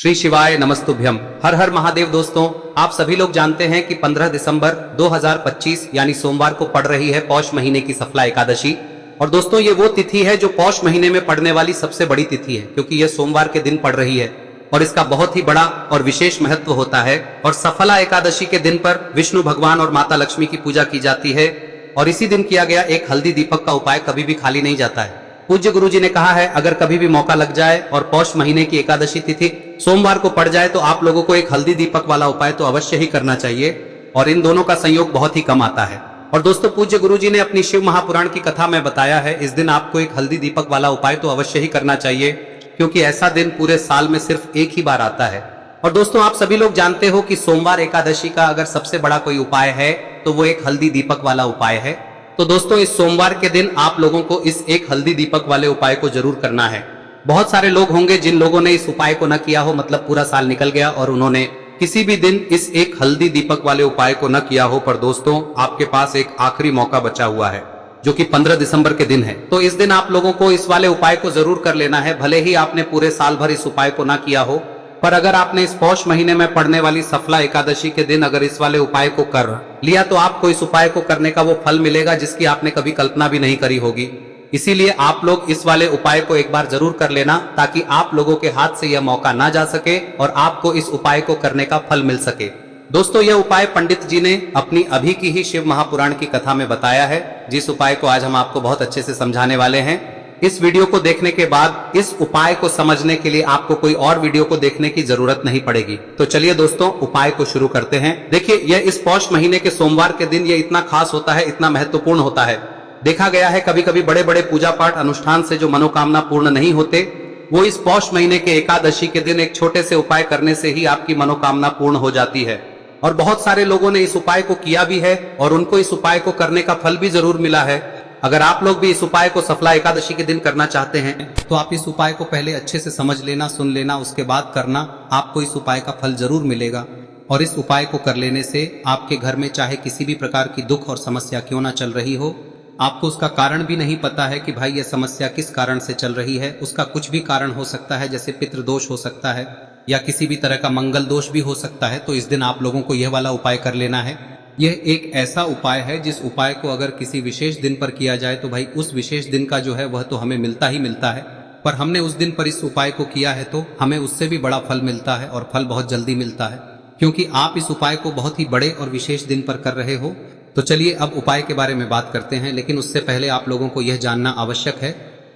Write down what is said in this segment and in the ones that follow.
श्री शिवाय नमस्तुभ्यम। हर हर महादेव। दोस्तों, आप सभी लोग जानते हैं कि 15 दिसंबर 2025 यानी सोमवार को पड़ रही है पौष महीने की सफला एकादशी। और दोस्तों, ये वो तिथि है जो पौष महीने में पड़ने वाली सबसे बड़ी तिथि है, क्योंकि यह सोमवार के दिन पड़ रही है और इसका बहुत ही बड़ा और विशेष महत्व होता है। और सफला एकादशी के दिन पर विष्णु भगवान और माता लक्ष्मी की पूजा की जाती है और इसी दिन किया गया एक हल्दी दीपक का उपाय कभी भी खाली नहीं जाता है। पूज्य गुरु जी ने कहा है, अगर कभी भी मौका लग जाए और पौष महीने की एकादशी तिथि सोमवार को पड़ जाए तो आप लोगों को एक हल्दी दीपक वाला उपाय तो अवश्य ही करना चाहिए। और इन दोनों का संयोग बहुत ही कम आता है। और दोस्तों, पूज्य गुरु जी ने अपनी शिव महापुराण की कथा में बताया है, इस दिन आपको एक हल्दी दीपक वाला उपाय तो अवश्य ही करना चाहिए, क्योंकि ऐसा दिन पूरे साल में सिर्फ एक ही बार आता है। और दोस्तों, आप सभी लोग जानते हो कि सोमवार एकादशी का अगर सबसे बड़ा कोई उपाय है तो वो एक हल्दी दीपक वाला उपाय है। तो दोस्तों, इस सोमवार के दिन आप लोगों को इस एक हल्दी दीपक वाले उपाय को जरूर करना है। बहुत सारे लोग होंगे जिन लोगों ने इस उपाय को न किया हो, मतलब पूरा साल निकल गया और उन्होंने किसी भी दिन इस एक हल्दी दीपक वाले उपाय को न किया हो। पर दोस्तों, आपके पास एक आखिरी मौका बचा हुआ है, जो कि 15 दिसंबर के दिन है। तो इस दिन आप लोगों को इस वाले उपाय को जरूर कर लेना है, भले ही आपने पूरे साल भर इस उपाय को ना किया हो। पर अगर आपने इस पौष महीने में पड़ने वाली सफला एकादशी के दिन अगर इस वाले उपाय को कर लिया तो आपको इस उपाय को करने का वो फल मिलेगा जिसकी आपने कभी कल्पना भी नहीं करी होगी। इसीलिए आप लोग इस वाले उपाय को एक बार जरूर कर लेना, ताकि आप लोगों के हाथ से यह मौका ना जा सके और आपको इस उपाय को करने का फल मिल सके। दोस्तों, यह उपाय पंडित जी ने अपनी अभी की ही शिव महापुराण की कथा में बताया है, जिस उपाय को आज हम आपको बहुत अच्छे से समझाने वाले हैं। इस वीडियो को देखने के बाद इस उपाय को समझने के लिए आपको कोई और वीडियो को देखने की जरूरत नहीं पड़ेगी। तो चलिए दोस्तों, उपाय को शुरू करते हैं। देखिए, यह इस पौष महीने के सोमवार के दिन ये इतना खास होता है, इतना महत्वपूर्ण होता है। देखा गया है कभी कभी बड़े बड़े पूजा पाठ अनुष्ठान से जो मनोकामना पूर्ण नहीं होते, वो इस पौष महीने के एकादशी के दिन एक छोटे से उपाय करने से ही आपकी मनोकामना पूर्ण हो जाती है। और बहुत सारे लोगों ने इस उपाय को किया भी है और उनको इस उपाय को करने का फल भी जरूर मिला है। अगर आप लोग भी इस उपाय को सफला एकादशी के दिन करना चाहते हैं तो आप इस उपाय को पहले अच्छे से समझ लेना, सुन लेना, उसके बाद करना। आपको इस उपाय का फल जरूर मिलेगा। और इस उपाय को कर लेने से आपके घर में चाहे किसी भी प्रकार की दुख और समस्या क्यों ना चल रही हो, आपको उसका कारण भी नहीं पता है कि भाई यह समस्या किस कारण से चल रही है, उसका कुछ भी कारण हो सकता है, जैसे पितृदोष हो सकता है या किसी भी तरह का मंगल दोष भी हो सकता है। तो इस दिन आप लोगों को यह वाला उपाय कर लेना है। यह एक ऐसा उपाय है जिस उपाय को अगर किसी विशेष दिन पर किया जाए तो भाई उस विशेष दिन का जो है वह तो हमें मिलता ही मिलता है। पर हमने उस दिन पर इस उपाय को किया है तो हमें उससे भी बड़ा फल मिलता है, और फल बहुत जल्दी मिलता है, क्योंकि आप इस उपाय को बहुत ही बड़े और विशेष दिन पर कर रहे हो। तो चलिए अब उपाय के बारे में बात करते हैं, लेकिन उससे पहले आप लोगों को यह जानना आवश्यक है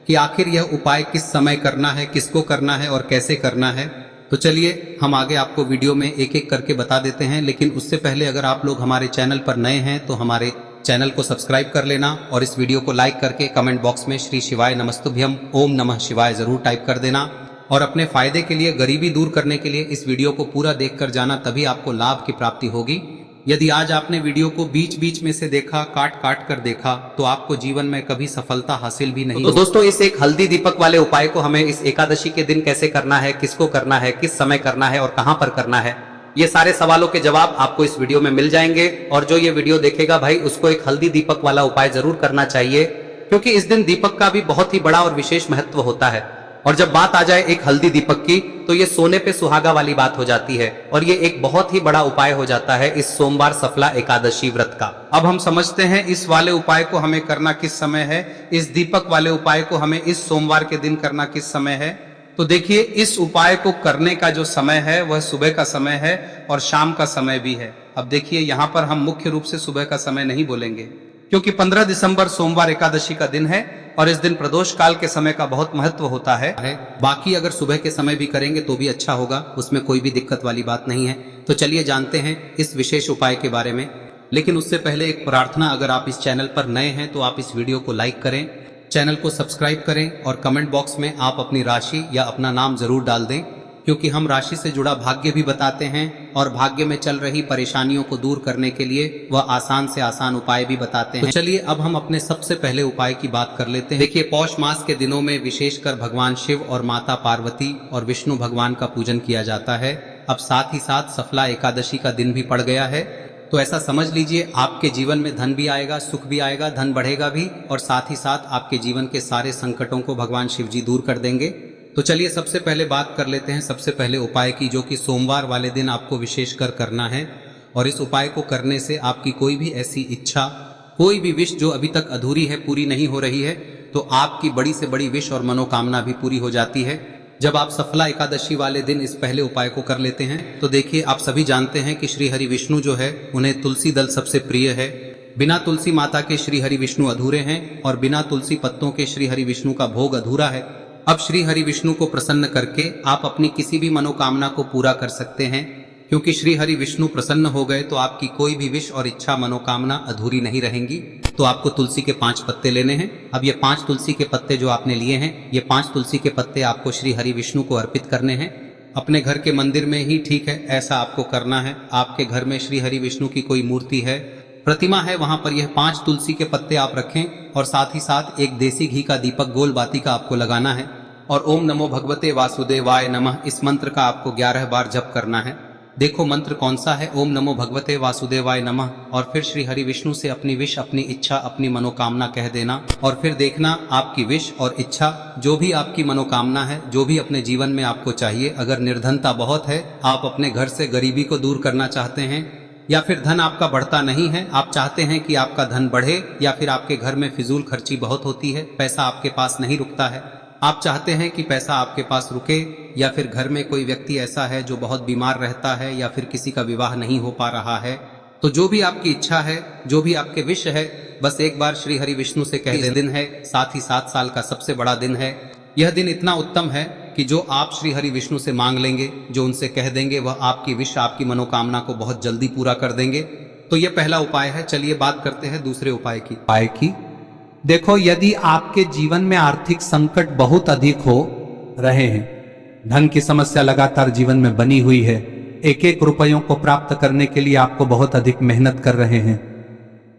कि आखिर यह उपाय किस समय करना है, किसको करना है और कैसे करना है। तो चलिए हम आगे आपको वीडियो में एक एक करके बता देते हैं। लेकिन उससे पहले अगर आप लोग हमारे चैनल पर नए हैं तो हमारे चैनल को सब्सक्राइब कर लेना और इस वीडियो को लाइक करके कमेंट बॉक्स में श्री शिवाय नमस्तुभ्यम ओम नमः शिवाय जरूर टाइप कर देना। और अपने फायदे के लिए, गरीबी दूर करने के लिए इस वीडियो को पूरा देखकर जाना, तभी आपको लाभ की प्राप्ति होगी। यदि आज आपने वीडियो को बीच बीच में से देखा, काट काट कर देखा, तो आपको जीवन में कभी सफलता हासिल भी नहीं। तो दोस्तों, इस एक हल्दी दीपक वाले उपाय को हमें इस एकादशी के दिन कैसे करना है, किसको करना है, किस समय करना है और कहां पर करना है, ये सारे सवालों के जवाब आपको इस वीडियो में मिल जाएंगे। और जो ये वीडियो देखेगा भाई, उसको एक हल्दी दीपक वाला उपाय जरूर करना चाहिए, क्योंकि इस दिन दीपक का भी बहुत ही बड़ा और विशेष महत्व होता है। और जब बात आ जाए एक हल्दी दीपक की, तो ये सोने पे सुहागा वाली बात हो जाती है और ये एक बहुत ही बड़ा उपाय हो जाता है इस सोमवार सफला एकादशी व्रत का। अब हम समझते हैं इस वाले उपाय को हमें करना किस समय है, इस दीपक वाले उपाय को हमें इस सोमवार के दिन करना किस समय है। तो देखिए, इस उपाय को करने का जो समय है वह सुबह का समय है और शाम का समय भी है। अब देखिए, यहाँ पर हम मुख्य रूप से सुबह का समय नहीं बोलेंगे, क्योंकि 15 दिसंबर सोमवार एकादशी का दिन है और इस दिन प्रदोष काल के समय का बहुत महत्व होता है। बाकी अगर सुबह के समय भी करेंगे तो भी अच्छा होगा, उसमें कोई भी दिक्कत वाली बात नहीं है। तो चलिए जानते हैं इस विशेष उपाय के बारे में। लेकिन उससे पहले एक प्रार्थना, अगर आप इस चैनल पर नए हैं तो आप इस वीडियो को लाइक करें, चैनल को सब्सक्राइब करें और कमेंट बॉक्स में आप अपनी राशि या अपना नाम जरूर डाल दें, क्योंकि हम राशि से जुड़ा भाग्य भी बताते हैं और भाग्य में चल रही परेशानियों को दूर करने के लिए वह आसान से आसान उपाय भी बताते हैं। तो चलिए अब हम अपने सबसे पहले उपाय की बात कर लेते हैं। देखिए, पौष मास के दिनों में विशेषकर भगवान शिव और माता पार्वती और विष्णु भगवान का पूजन किया जाता है। अब साथ ही साथ सफला एकादशी का दिन भी पड़ गया है, तो ऐसा समझ लीजिए आपके जीवन में धन भी आएगा, सुख भी आएगा, धन बढ़ेगा भी, और साथ ही साथ आपके जीवन के सारे संकटों को भगवान शिव जी दूर कर देंगे। तो चलिए सबसे पहले बात कर लेते हैं सबसे पहले उपाय की, जो कि सोमवार वाले दिन आपको विशेषकर करना है। और इस उपाय को करने से आपकी कोई भी ऐसी इच्छा, कोई भी विश जो अभी तक अधूरी है, पूरी नहीं हो रही है, तो आपकी बड़ी से बड़ी विश और मनोकामना भी पूरी हो जाती है जब आप सफला एकादशी वाले दिन इस पहले उपाय को कर लेते हैं। तो देखिए, आप सभी जानते हैं कि श्री हरि विष्णु जो है उन्हें तुलसी दल सबसे प्रिय है। बिना तुलसी माता के श्री हरि विष्णु अधूरे हैं और बिना तुलसी पत्तों के श्री हरि विष्णु का भोग अधूरा है। अब श्री हरि विष्णु को प्रसन्न करके आप अपनी किसी भी मनोकामना को पूरा कर सकते हैं, क्योंकि श्री हरि विष्णु प्रसन्न हो गए तो आपकी कोई भी विश और इच्छा मनोकामना अधूरी नहीं रहेंगी। तो आपको तुलसी के 5 पत्ते लेने हैं। अब ये 5 तुलसी के पत्ते जो आपने लिए हैं, ये 5 तुलसी के पत्ते आपको श्री हरि विष्णु को अर्पित करने हैं। अपने घर के मंदिर में ही ठीक है, ऐसा आपको करना है। आपके घर में श्री हरि विष्णु की कोई मूर्ति है, प्रतिमा है, वहां पर यह 5 तुलसी के पत्ते आप रखें और साथ ही साथ एक देसी घी का दीपक गोल बाती का आपको लगाना है। और ओम नमो भगवते वासुदेवाय नमः इस मंत्र का आपको 11 बार जप करना है। देखो मंत्र कौन सा है, ओम नमो भगवते वासुदेवाय नमः, और फिर श्री हरि विष्णु से अपनी विश, अपनी इच्छा, अपनी मनोकामना कह देना। और फिर देखना आपकी विश और इच्छा, जो भी आपकी मनोकामना है, जो भी अपने जीवन में आपको चाहिए। अगर निर्धनता बहुत है, आप अपने घर से गरीबी को दूर करना चाहते हैं, या फिर धन आपका बढ़ता नहीं है, आप चाहते हैं कि आपका धन बढ़े, या फिर आपके घर में फिजूल खर्ची बहुत होती है, पैसा आपके पास नहीं रुकता है, आप चाहते हैं कि पैसा आपके पास रुके, या फिर घर में कोई व्यक्ति ऐसा है जो बहुत बीमार रहता है, या फिर किसी का विवाह नहीं हो पा रहा है, तो जो भी आपकी इच्छा है, जो भी आपके विश है, बस एक बार श्री हरि विष्णु से कह दें। दिन है, साथ ही 7 साल का सबसे बड़ा दिन है। यह दिन इतना उत्तम है कि जो आप श्री हरि विष्णु से मांग लेंगे, जो उनसे कह देंगे, वह आपकी विश, आपकी मनोकामना को बहुत जल्दी पूरा कर देंगे। तो यह पहला उपाय है। चलिए बात करते हैं दूसरे उपाय की। देखो, यदि आपके जीवन में आर्थिक संकट बहुत अधिक हो रहे हैं, धन की समस्या लगातार जीवन में बनी हुई है, एक एक रुपयों को प्राप्त करने के लिए आपको बहुत अधिक मेहनत कर रहे हैं,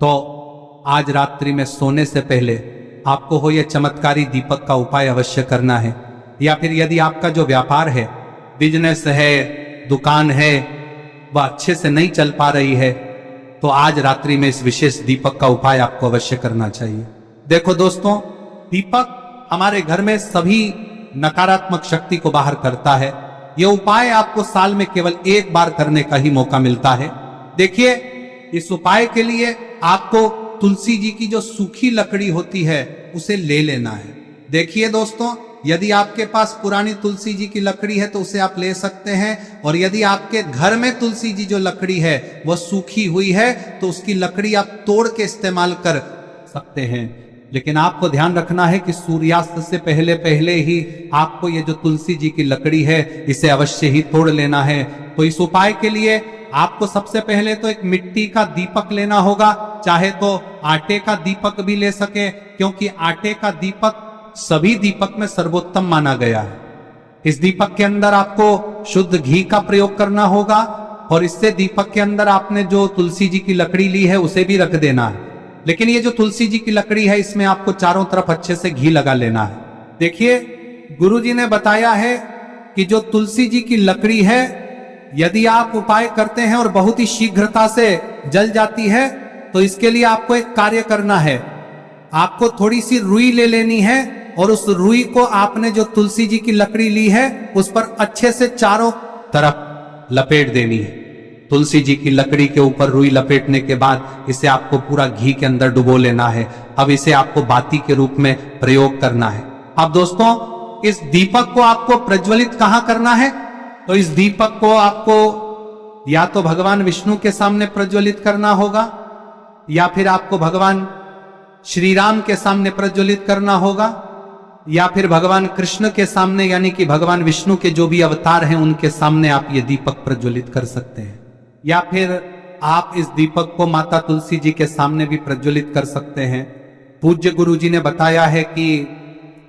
तो आज रात्रि में सोने से पहले आपको हो यह चमत्कारी दीपक का उपाय अवश्य करना है। या फिर यदि आपका जो व्यापार है, बिजनेस है, दुकान है, वह अच्छे से नहीं चल पा रही है, तो आज रात्रि में इस विशेष दीपक का उपाय आपको अवश्य करना चाहिए। देखो दोस्तों, दीपक हमारे घर में सभी नकारात्मक शक्ति को बाहर करता है। यह उपाय आपको साल में केवल 1 बार करने का ही मौका मिलता है। देखिए, इस उपाय के लिए आपको तुलसी जी की जो सूखी लकड़ी होती है उसे ले लेना है। देखिए दोस्तों, यदि आपके पास पुरानी तुलसी जी की लकड़ी है तो उसे आप ले सकते हैं, और यदि आपके घर में तुलसी जी जो लकड़ी है वह सूखी हुई है तो उसकी लकड़ी आप तोड़ के इस्तेमाल कर सकते हैं। लेकिन आपको ध्यान रखना है कि सूर्यास्त से पहले पहले ही आपको ये जो तुलसी जी की लकड़ी है इसे अवश्य ही तोड़ लेना है। तो इस उपाय के लिए आपको सबसे पहले तो एक मिट्टी का दीपक लेना होगा, चाहे तो आटे का दीपक भी ले सके, क्योंकि आटे का दीपक सभी दीपक में सर्वोत्तम माना गया है। इस दीपक के अंदर आपको शुद्ध घी का प्रयोग करना होगा, और इससे दीपक के अंदर आपने जो तुलसी जी की लकड़ी ली है उसे भी रख देना है। लेकिन ये जो तुलसी जी की लकड़ी है, इसमें आपको चारों तरफ अच्छे से घी लगा लेना है। देखिए, गुरुजी ने बताया है कि जो तुलसी जी की लकड़ी है, यदि आप उपाय करते हैं और बहुत ही शीघ्रता से जल जाती है, तो इसके लिए आपको एक कार्य करना है। आपको थोड़ी सी रुई ले लेनी है, और उस रुई को आपने जो तुलसी जी की लकड़ी ली है उस पर अच्छे से चारों तरफ लपेट देनी है। तुलसी जी की लकड़ी के ऊपर रुई लपेटने के बाद इसे आपको पूरा घी के अंदर डुबो लेना है। अब इसे आपको बाती के रूप में प्रयोग करना है। अब दोस्तों, इस दीपक को आपको प्रज्वलित कहां करना है? तो इस दीपक को आपको या तो भगवान विष्णु के सामने प्रज्वलित करना होगा, या फिर आपको भगवान श्री राम के सामने प्रज्वलित करना होगा, या फिर भगवान कृष्ण के सामने, यानी कि भगवान विष्णु के जो भी अवतार हैं उनके सामने आप ये दीपक प्रज्वलित कर सकते हैं। या फिर आप इस दीपक को माता तुलसी जी के सामने भी प्रज्वलित कर सकते हैं। पूज्य गुरु जी ने बताया है कि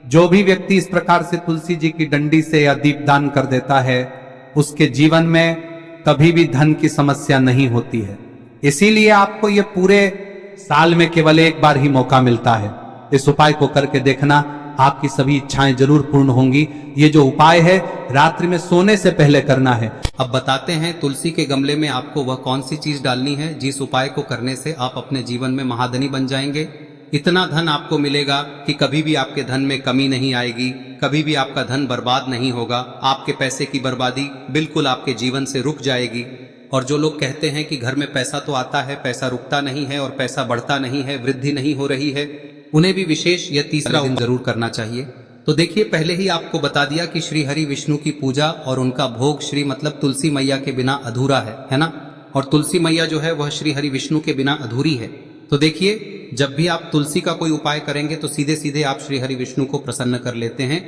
जो भी व्यक्ति इस प्रकार से तुलसी जी की डंडी से या दीपदान कर देता है, उसके जीवन में कभी भी धन की समस्या नहीं होती है। इसीलिए आपको ये पूरे साल में केवल 1 बार ही मौका मिलता है। इस उपाय को करके देखना, आपकी सभी इच्छाएं जरूर पूर्ण होंगी। ये जो उपाय है रात्रि में सोने से पहले करना है। अब बताते हैं तुलसी के गमले में आपको वह कौन सी चीज डालनी है जिस उपाय को करने से आप अपने जीवन में महाधनी बन जाएंगे। इतना धन आपको मिलेगा कि कभी भी आपके धन में कमी नहीं आएगी, कभी भी आपका धन बर्बाद नहीं होगा। आपके पैसे की बर्बादी बिल्कुल आपके जीवन से रुक जाएगी। और जो लोग कहते हैं कि घर में पैसा तो आता है, पैसा रुकता नहीं है और पैसा बढ़ता नहीं है, वृद्धि नहीं हो रही है, उन्हें भी विशेष यह तीसरा दिन जरूर करना चाहिए। तो देखिए, पहले ही आपको बता दिया कि श्री हरि विष्णु की पूजा और उनका भोग श्री मतलब तुलसी मैया के बिना अधूरा है ना। और तुलसी मैया जो है वह श्री हरि विष्णु के बिना अधूरी है। तो देखिए, जब भी आप तुलसी का कोई उपाय करेंगे तो सीधे सीधे आप श्री हरि विष्णु को प्रसन्न कर लेते हैं।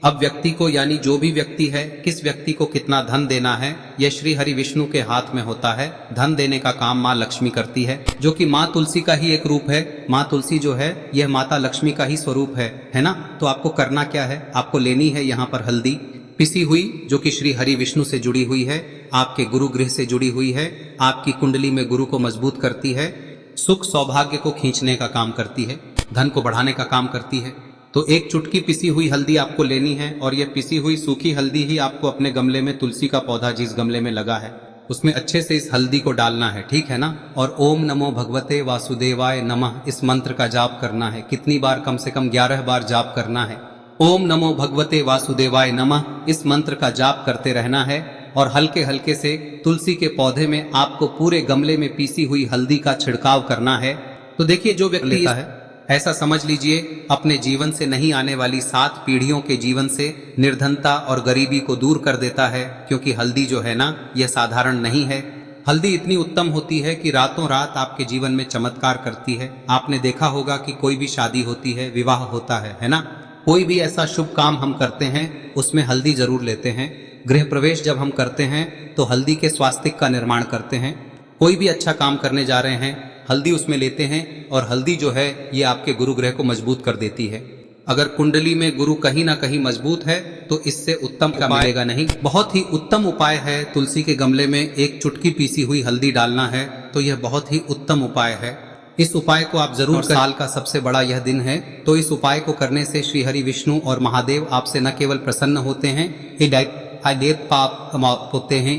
अब व्यक्ति को, यानी जो भी व्यक्ति है, किस व्यक्ति को कितना धन देना है, यह श्री हरि विष्णु के हाथ में होता है। धन देने का काम माँ लक्ष्मी करती है, जो कि माँ तुलसी का ही एक रूप है। माँ तुलसी जो है यह माता लक्ष्मी का ही स्वरूप है ना। तो आपको करना क्या है, आपको लेनी है यहाँ पर हल्दी पिसी हुई, जो कि श्री हरि विष्णु से जुड़ी हुई है, आपके गुरु गृह से जुड़ी हुई है, आपकी कुंडली में गुरु को मजबूत करती है, सुख सौभाग्य को खींचने का काम करती है, धन को बढ़ाने का काम करती है। तो एक चुटकी पिसी हुई हल्दी आपको लेनी है और यह पिसी हुई सूखी हल्दी ही आपको अपने गमले में, तुलसी का पौधा जिस गमले में लगा है उसमें अच्छे से इस हल्दी को डालना है, ठीक है ना। और ओम नमो भगवते वासुदेवाय नमः इस मंत्र का जाप करना है। कितनी बार? कम से कम 11 बार जाप करना है। ओम नमो भगवते वासुदेवाय नमः इस मंत्र का जाप करते रहना है और हल्के हल्के से तुलसी के पौधे में आपको पूरे गमले में पीसी हुई हल्दी का छिड़काव करना है। तो देखिए, जो व्यक्ति लेता है, ऐसा समझ लीजिए अपने जीवन से नहीं आने वाली 7 पीढ़ियों के जीवन से निर्धनता और गरीबी को दूर कर देता है। क्योंकि हल्दी जो है ना, यह साधारण नहीं है। हल्दी इतनी उत्तम होती है कि रातों रात आपके जीवन में चमत्कार करती है। आपने देखा होगा कि कोई भी शादी होती है, विवाह होता है ना, कोई भी ऐसा शुभ काम हम करते हैं उसमें हल्दी जरूर लेते हैं। गृह प्रवेश जब हम करते हैं तो हल्दी के स्वास्तिक का निर्माण करते हैं। कोई भी अच्छा काम करने जा रहे हैं, हल्दी उसमें लेते हैं और हल्दी जो है ये आपके गुरु ग्रह को मजबूत कर देती है। अगर कुंडली में गुरु कहीं ना कहीं मजबूत है तो इससे उत्तम का मिलेगा नहीं। बहुत ही उत्तम उपाय है, तुलसी के गमले में एक चुटकी पीसी हुई हल्दी डालना है, तो यह बहुत ही उत्तम उपाय है। इस उपाय को आप जरूर, साल का सबसे बड़ा यह दिन है, तो इस उपाय को करने से श्री हरि विष्णु और महादेव आपसे न केवल प्रसन्न होते हैं, होते हैं,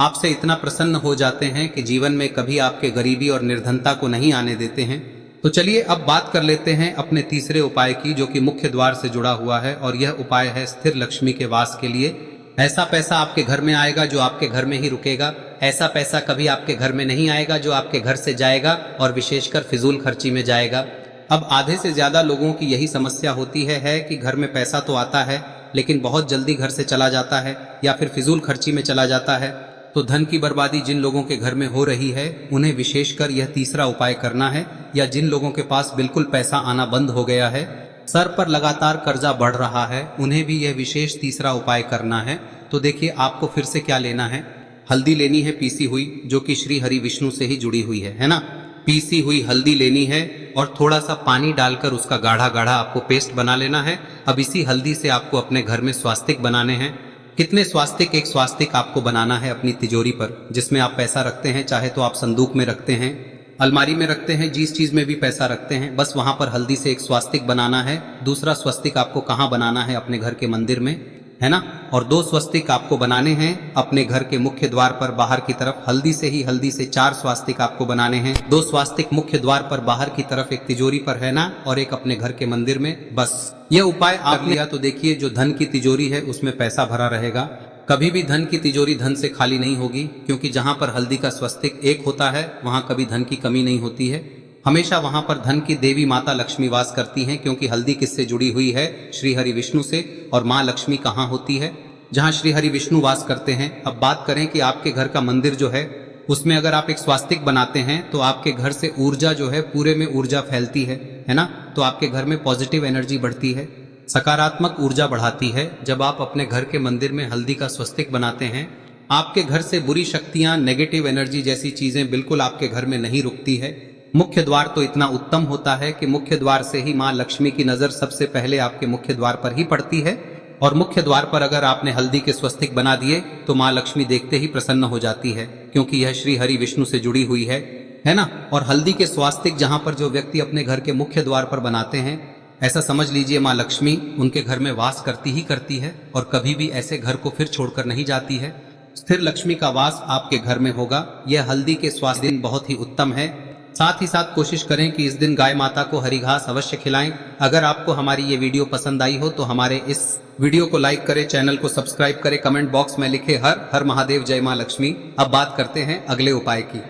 आपसे इतना प्रसन्न हो जाते हैं कि जीवन में कभी आपके गरीबी और निर्धनता को नहीं आने देते हैं। तो चलिए अब बात कर लेते हैं अपने तीसरे उपाय की, जो कि मुख्य द्वार से जुड़ा हुआ है। और यह उपाय है स्थिर लक्ष्मी के वास के लिए। ऐसा पैसा आपके घर में आएगा जो आपके घर में ही रुकेगा। ऐसा पैसा कभी आपके घर में नहीं आएगा जो आपके घर से जाएगा और विशेषकर फिजूल खर्ची में जाएगा। अब आधे से ज्यादा लोगों की यही समस्या होती है कि घर में पैसा तो आता है लेकिन बहुत जल्दी घर से चला जाता है या फिर फिजूल खर्ची में चला जाता है। तो धन की बर्बादी जिन लोगों के घर में हो रही है उन्हें विशेषकर यह तीसरा उपाय करना है। या जिन लोगों के पास बिल्कुल पैसा आना बंद हो गया है, सर पर लगातार कर्जा बढ़ रहा है, उन्हें भी यह विशेष तीसरा उपाय करना है। तो देखिए, आपको फिर से क्या लेना है, हल्दी लेनी है पीसी हुई, जो कि श्री हरि विष्णु से ही जुड़ी हुई है ना। पीसी हुई हल्दी लेनी है और थोड़ा सा पानी डालकर उसका गाढ़ा गाढ़ा आपको पेस्ट बना लेना है। अब इसी हल्दी से आपको अपने घर में स्वास्तिक बनाने हैं। कितने स्वास्तिक? एक स्वास्तिक आपको बनाना है अपनी तिजोरी पर, जिसमें आप पैसा रखते हैं। चाहे तो आप संदूक में रखते हैं, अलमारी में रखते हैं, जिस चीज में भी पैसा रखते हैं, बस वहां पर हल्दी से एक स्वास्तिक बनाना है। दूसरा स्वस्तिक आपको कहाँ बनाना है? अपने घर के मंदिर में, है ना। और 2 स्वस्तिक आपको बनाने हैं अपने घर के मुख्य द्वार पर बाहर की तरफ। हल्दी से 4 स्वास्तिक आपको बनाने हैं। 2 स्वास्तिक मुख्य द्वार पर बाहर की तरफ, एक तिजोरी पर, है ना, और एक अपने घर के मंदिर में। बस यह उपाय आप लिया तो देखिए, जो धन की तिजोरी है उसमें पैसा भरा रहेगा। कभी भी धन की तिजोरी धन से खाली नहीं होगी, क्योंकि जहां पर हल्दी का स्वस्तिक एक होता है वहां कभी धन की कमी नहीं होती है। हमेशा वहां पर धन की देवी माता लक्ष्मी वास करती हैं, क्योंकि हल्दी किससे जुड़ी हुई है? श्री हरि विष्णु से। और माँ लक्ष्मी कहाँ होती है? जहाँ श्री हरि विष्णु वास करते हैं। अब बात करें कि आपके घर का मंदिर जो है उसमें अगर आप एक स्वास्तिक बनाते हैं तो आपके घर से ऊर्जा जो है, पूरे में ऊर्जा फैलती है ना। तो आपके घर में पॉजिटिव एनर्जी बढ़ती है, सकारात्मक ऊर्जा बढ़ाती है। जब आप अपने घर के मंदिर में हल्दी का स्वस्तिक बनाते हैं, आपके घर से बुरी शक्तियां, नेगेटिव एनर्जी जैसी चीजें बिल्कुल आपके घर में नहीं रुकती है। मुख्य द्वार तो इतना उत्तम होता है कि मुख्य द्वार से ही माँ लक्ष्मी की नजर सबसे पहले आपके मुख्य द्वार पर ही पड़ती है। और मुख्य द्वार पर अगर आपने हल्दी के स्वस्तिक बना दिए तो माँ लक्ष्मी देखते ही प्रसन्न हो जाती है, क्योंकि यह श्री हरि विष्णु से जुड़ी हुई है ना। और हल्दी के स्वास्तिक जहां पर जो व्यक्ति अपने घर के मुख्य द्वार पर बनाते हैं, ऐसा समझ लीजिए माँ लक्ष्मी उनके घर में वास करती ही करती है और कभी भी ऐसे घर को फिर छोड़कर नहीं जाती है। स्थिर लक्ष्मी का वास आपके घर में होगा। यह हल्दी के स्वास्तिक बहुत ही उत्तम है। साथ ही साथ कोशिश करें कि इस दिन गाय माता को हरी घास अवश्य खिलाएं। अगर आपको हमारी ये वीडियो पसंद आई हो तो हमारे इस वीडियो को लाइक करें, चैनल को सब्सक्राइब करें, कमेंट बॉक्स में लिखे हर हर महादेव, जय मां लक्ष्मी। अब बात करते हैं अगले उपाय की।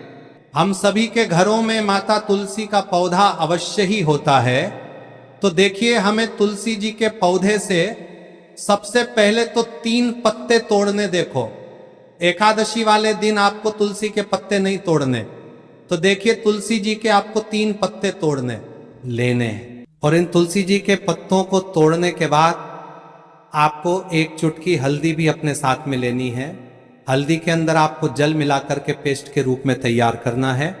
हम सभी के घरों में माता तुलसी का पौधा अवश्य ही होता है। तो देखिए, हमें तुलसी जी के पौधे से सबसे पहले तो 3 पत्ते तोड़ने। देखो, एकादशी वाले दिन आपको तुलसी के पत्ते नहीं तोड़ने। तो देखिए, तुलसी जी के आपको 3 पत्ते तोड़ने लेने हैं। और इन तुलसी जी के पत्तों को तोड़ने के बाद आपको 1 चुटकी हल्दी भी अपने साथ में लेनी है। हल्दी के अंदर आपको जल मिलाकर के पेस्ट के रूप में तैयार करना है।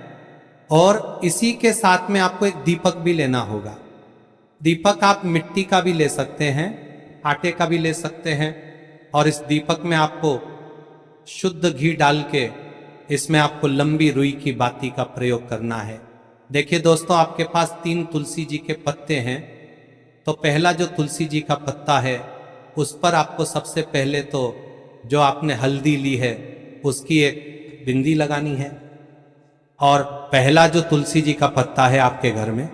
और इसी के साथ में आपको एक दीपक भी लेना होगा। दीपक आप मिट्टी का भी ले सकते हैं, आटे का भी ले सकते हैं। और इस दीपक में आपको शुद्ध घी डाल के इसमें आपको लंबी रुई की बाती का प्रयोग करना है। देखिए दोस्तों, आपके पास 3 तुलसी जी के पत्ते हैं। तो पहला जो तुलसी जी का पत्ता है उस पर आपको सबसे पहले तो जो आपने हल्दी ली है उसकी एक बिंदी लगानी है। और पहला जो तुलसी जी का पत्ता है आपके घर में,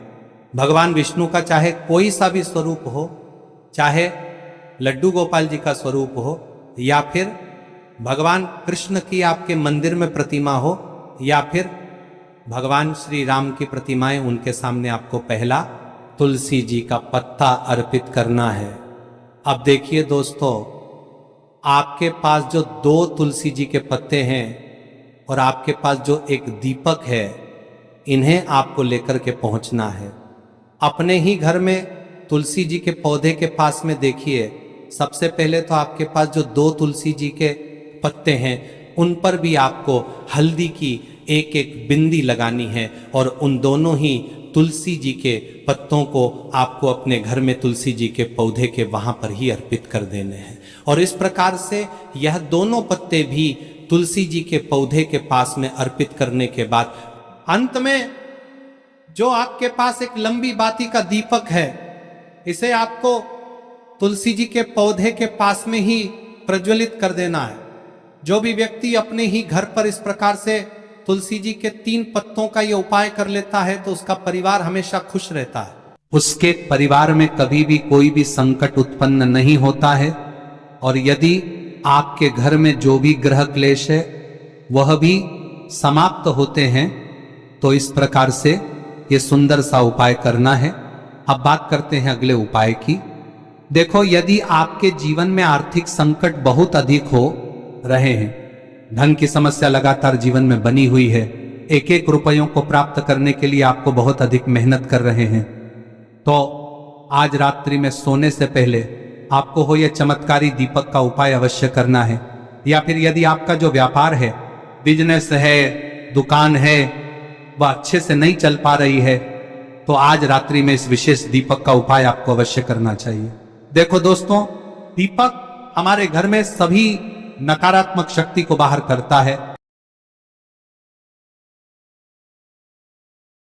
भगवान विष्णु का चाहे कोई सा भी स्वरूप हो, चाहे लड्डू गोपाल जी का स्वरूप हो, या फिर भगवान कृष्ण की आपके मंदिर में प्रतिमा हो, या फिर भगवान श्री राम की प्रतिमाएं, उनके सामने आपको पहला तुलसी जी का पत्ता अर्पित करना है। अब देखिए दोस्तों, आपके पास जो 2 तुलसी जी के पत्ते हैं और आपके पास जो एक दीपक है, इन्हें आपको लेकर के पहुंचना है। अपने ही घर में तुलसी जी के पौधे के पास में देखिए, सबसे पहले तो आपके पास जो 2 तुलसी जी के पत्ते हैं उन पर भी आपको हल्दी की एक एक बिंदी लगानी है। और उन दोनों ही तुलसी जी के पत्तों को आपको अपने घर में तुलसी जी के पौधे के वहां पर ही अर्पित कर देने हैं। और इस प्रकार से यह दोनों पत्ते भी तुलसी जी के पौधे के पास में अर्पित करने के बाद अंत में जो आपके पास एक लंबी बाती का दीपक है, इसे आपको तुलसी जी के पौधे के पास में ही प्रज्वलित कर देना है। जो भी व्यक्ति अपने ही घर पर इस प्रकार से तुलसी जी के 3 पत्तों का ये उपाय कर लेता है तो उसका परिवार हमेशा खुश रहता है। उसके परिवार में कभी भी कोई भी संकट उत्पन्न नहीं होता है। और यदि आपके घर में जो भी ग्रह क्लेश है वह भी समाप्त होते हैं। तो इस प्रकार से ये सुंदर सा उपाय करना है। अब बात करते हैं अगले उपाय की। देखो, यदि आपके जीवन में आर्थिक संकट बहुत अधिक हो रहे हैं, धन की समस्या लगातार जीवन में बनी हुई है, एक एक रुपयों को प्राप्त करने के लिए आपको बहुत अधिक मेहनत कर रहे हैं, तो आज रात्रि में सोने से पहले आपको हो यह चमत्कारी दीपक का उपाय अवश्य करना है। या फिर यदि आपका जो व्यापार है, बिजनेस है, दुकान है, वह अच्छे से नहीं चल पा रही है, तो आज रात्रि में इस विशेष दीपक का उपाय आपको अवश्य करना चाहिए। देखो दोस्तों, दीपक हमारे घर में सभी नकारात्मक शक्ति को बाहर करता है।